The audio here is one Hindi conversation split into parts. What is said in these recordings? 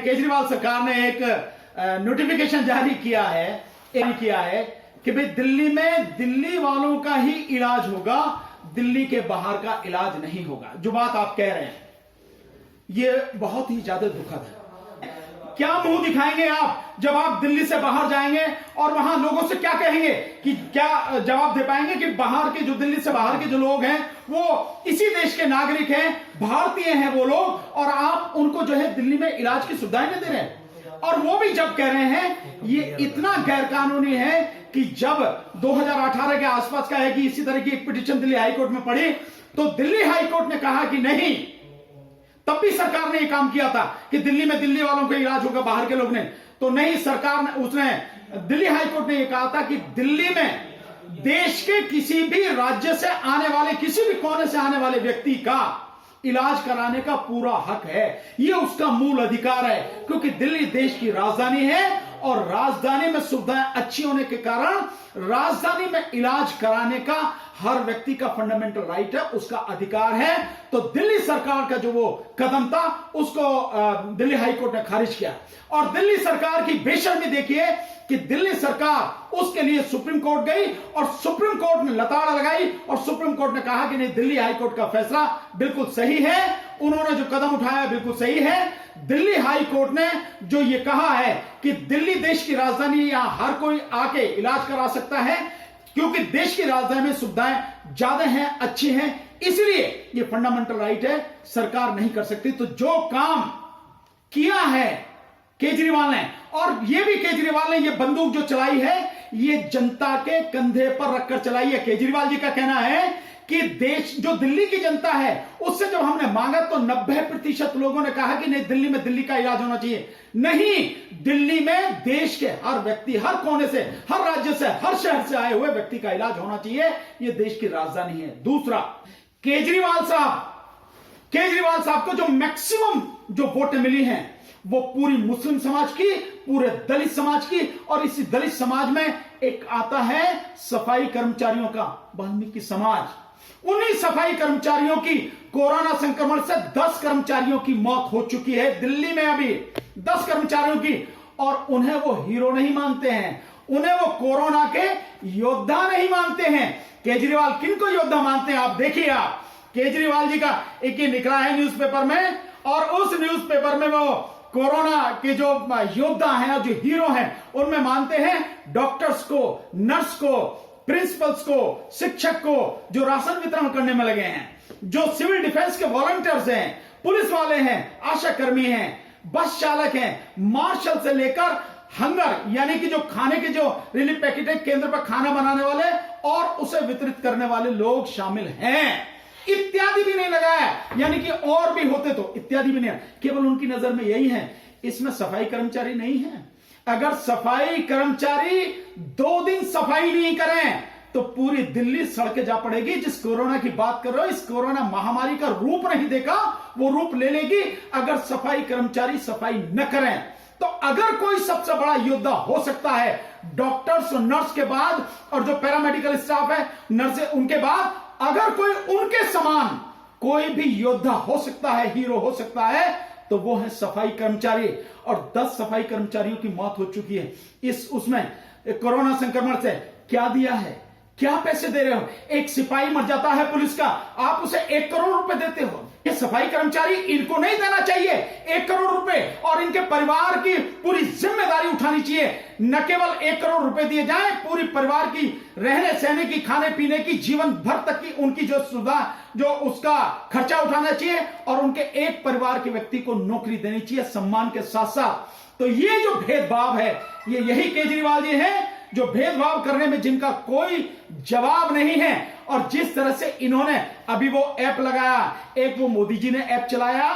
केजरीवाल सरकार ने एक नोटिफिकेशन जारी किया है कि भाई दिल्ली में दिल्ली वालों का ही इलाज होगा, दिल्ली के बाहर का इलाज नहीं होगा। जो बात आप कह रहे हैं ये बहुत ही ज्यादा दुखद है। क्या मुंह दिखाएंगे आप जब आप दिल्ली से बाहर जाएंगे और वहां लोगों से क्या कहेंगे कि क्या जवाब दे पाएंगे कि बाहर के जो दिल्ली से बाहर के जो लोग हैं वो इसी देश के नागरिक हैं, भारतीय हैं वो लोग, और आप उनको जो है दिल्ली में इलाज की सुविधाएं नहीं दे रहे हैं। और वो भी जब कह रहे हैं ये इतना गैरकानूनी है कि जब 2018 के आसपास का है कि इसी तरह की एक पिटीशन दिल्ली हाईकोर्ट में पड़ी तो दिल्ली हाईकोर्ट ने कहा कि नहीं, तब भी सरकार ने यह काम किया था कि दिल्ली में दिल्ली वालों को इलाज होगा, बाहर के लोग ने तो नहीं। सरकार ने उसने दिल्ली हाईकोर्ट ने यह कहा था कि दिल्ली में देश के किसी भी राज्य से आने वाले, किसी भी कोने से आने वाले व्यक्ति का इलाज कराने का पूरा हक है। यह उसका मूल अधिकार है, क्योंकि दिल्ली देश की राजधानी है और राजधानी में सुविधाएं अच्छी होने के कारण राजधानी में इलाज कराने का हर व्यक्ति का फंडामेंटल राइट है, उसका अधिकार है। तो दिल्ली सरकार का जो वो कदम था उसको दिल्ली हाईकोर्ट ने खारिज किया। और दिल्ली सरकार की बेशर्मी देखिए कि दिल्ली सरकार उसके लिए सुप्रीम कोर्ट गई और सुप्रीम कोर्ट ने लताड़ लगाई और सुप्रीम कोर्ट ने कहा कि नहीं, दिल्ली हाईकोर्ट का फैसला बिल्कुल सही है, उन्होंने जो कदम उठाया बिल्कुल सही है। दिल्ली हाई कोर्ट ने जो ये कहा है कि दिल्ली देश की राजधानी, यहां हर कोई आके इलाज करा सकता है क्योंकि देश की राजधानी में सुविधाएं ज्यादा हैं, अच्छी हैं, इसलिए ये फंडामेंटल राइट है, सरकार नहीं कर सकती। तो जो काम किया है केजरीवाल ने, और ये भी केजरीवाल ने ये बंदूक जो चलाई है ये जनता के कंधे पर रखकर चलाई है। केजरीवाल जी का कहना है कि देश जो दिल्ली की जनता है उससे जब हमने मांगा तो 90% लोगों ने कहा कि नहीं, दिल्ली में दिल्ली का इलाज होना चाहिए। नहीं, दिल्ली में देश के हर व्यक्ति, हर कोने से, हर राज्य से, हर शहर से आए हुए व्यक्ति का इलाज होना चाहिए, यह देश की राजधानी है। दूसरा, केजरीवाल साहब को जो मैक्सिमम जो वोटें मिली हैं वो पूरी मुस्लिम समाज की, पूरे दलित समाज की, और इसी दलित समाज में एक आता है सफाई कर्मचारियों का वाल्मीकि समाज। उन्हीं सफाई कर्मचारियों की कोरोना संक्रमण से 10 कर्मचारियों की मौत हो चुकी है दिल्ली में, अभी 10 कर्मचारियों की, और उन्हें वो हीरो नहीं मानते हैं, उन्हें वो कोरोना के योद्धा नहीं मानते हैं। केजरीवाल किनको योद्धा मानते हैं आप देखिए। आप केजरीवाल जी का एक ही निकला है न्यूज़पेपर में, और उस न्यूज़पेपर में वो कोरोना के जो योद्धा हैं और जो हीरो हैं उनमें मानते हैं डॉक्टर्स को, नर्स को, प्रिंसिपल्स को, शिक्षक को, जो राशन वितरण करने में लगे हैं, जो सिविल डिफेंस के वॉलंटियर्स हैं, पुलिस वाले हैं, आशा कर्मी हैं, बस चालक हैं, मार्शल से लेकर हंगर यानी कि जो खाने के जो रिलीफ पैकेट है, केंद्र पर खाना बनाने वाले और उसे वितरित करने वाले लोग शामिल हैं। इत्यादि भी नहीं लगाया, यानी कि और भी होते तो इत्यादि भी नहीं, केवल उनकी नजर में यही है। इसमें सफाई कर्मचारी नहीं है। अगर सफाई कर्मचारी 2 दिन सफाई नहीं करें तो पूरी दिल्ली सड़कें जा पड़ेगी। जिस कोरोना की बात कर रहे हो, इस कोरोना महामारी का रूप नहीं देखा, वो रूप ले लेगी अगर सफाई कर्मचारी सफाई न करें। तो अगर कोई सबसे बड़ा योद्धा हो सकता है डॉक्टर्स और नर्स के बाद, और जो पैरामेडिकल स्टाफ है नर्स उनके बाद, अगर कोई उनके समान कोई भी योद्धा हो सकता है, हीरो हो सकता है, तो वो है सफाई कर्मचारी। और 10 सफाई कर्मचारियों की मौत हो चुकी है उसमें कोरोना संक्रमण से। क्या दिया है, क्या पैसे दे रहे हो? एक सिपाही मर जाता है पुलिस का, आप उसे 1 करोड़ रुपए देते हो। ये सफाई कर्मचारी, इनको नहीं देना चाहिए 1 करोड़ रुपए, और इनके परिवार की पूरी जिम्मेदारी उठानी चाहिए। न केवल 1 करोड़ रुपए दिए जाएं, पूरी परिवार की रहने सहने की, खाने पीने की, जीवन भर तक की उनकी जो सुविधा, जो उसका खर्चा उठाना चाहिए, और उनके एक परिवार के व्यक्ति को नौकरी देनी चाहिए सम्मान के साथ साथ। तो ये जो भेदभाव है, ये यही केजरीवाल जी हैं जो भेदभाव करने में जिनका कोई जवाब नहीं है। और जिस तरह से इन्होंने अभी वो ऐप लगाया, एक वो मोदी जी ने ऐप चलाया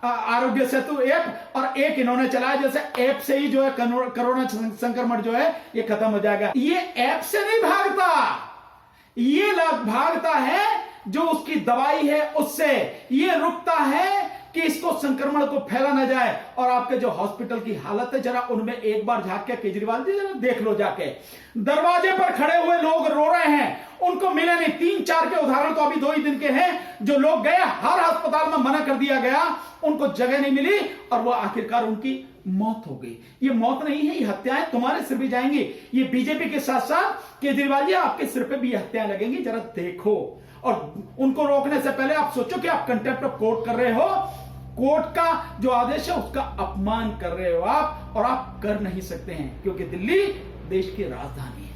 आरोग्य सेतु ऐप, और एक इन्होंने चलाया, जैसे ऐप से ही जो है कोरोना संक्रमण जो है ये खत्म हो जाएगा। ये ऐप से नहीं भागता, ये भागता है जो उसकी दवाई है उससे। ये रुकता है कि इसको संक्रमण को फैला ना जाए। और आपके जो हॉस्पिटल की हालत है, जरा उनमें एक बार झांक के केजरीवाल जी जरा देख लो जाके। दरवाजे पर खड़े हुए लोग रो रहे हैं, उनको मिले नहीं। 3-4 के उदाहरण तो अभी 2 ही दिन के हैं। जो लोग गए, हर अस्पताल में मना कर दिया गया, उनको जगह नहीं मिली, और वो आखिरकार उनकी मौत हो गई। ये मौत नहीं है, ये हत्याएं तुम्हारे सिर भी जाएंगी। ये बीजेपी के साथ साथ केजरीवाल जी आपके सिर पे भी ये हत्याएं लगेंगी, जरा देखो। और उनको रोकने से पहले आप सोचो कि आप कंटेम्प्ट ऑफ कोर्ट कर रहे हो, कोर्ट का जो आदेश है उसका अपमान कर रहे हो आप, और आप कर नहीं सकते हैं क्योंकि दिल्ली देश की राजधानी है।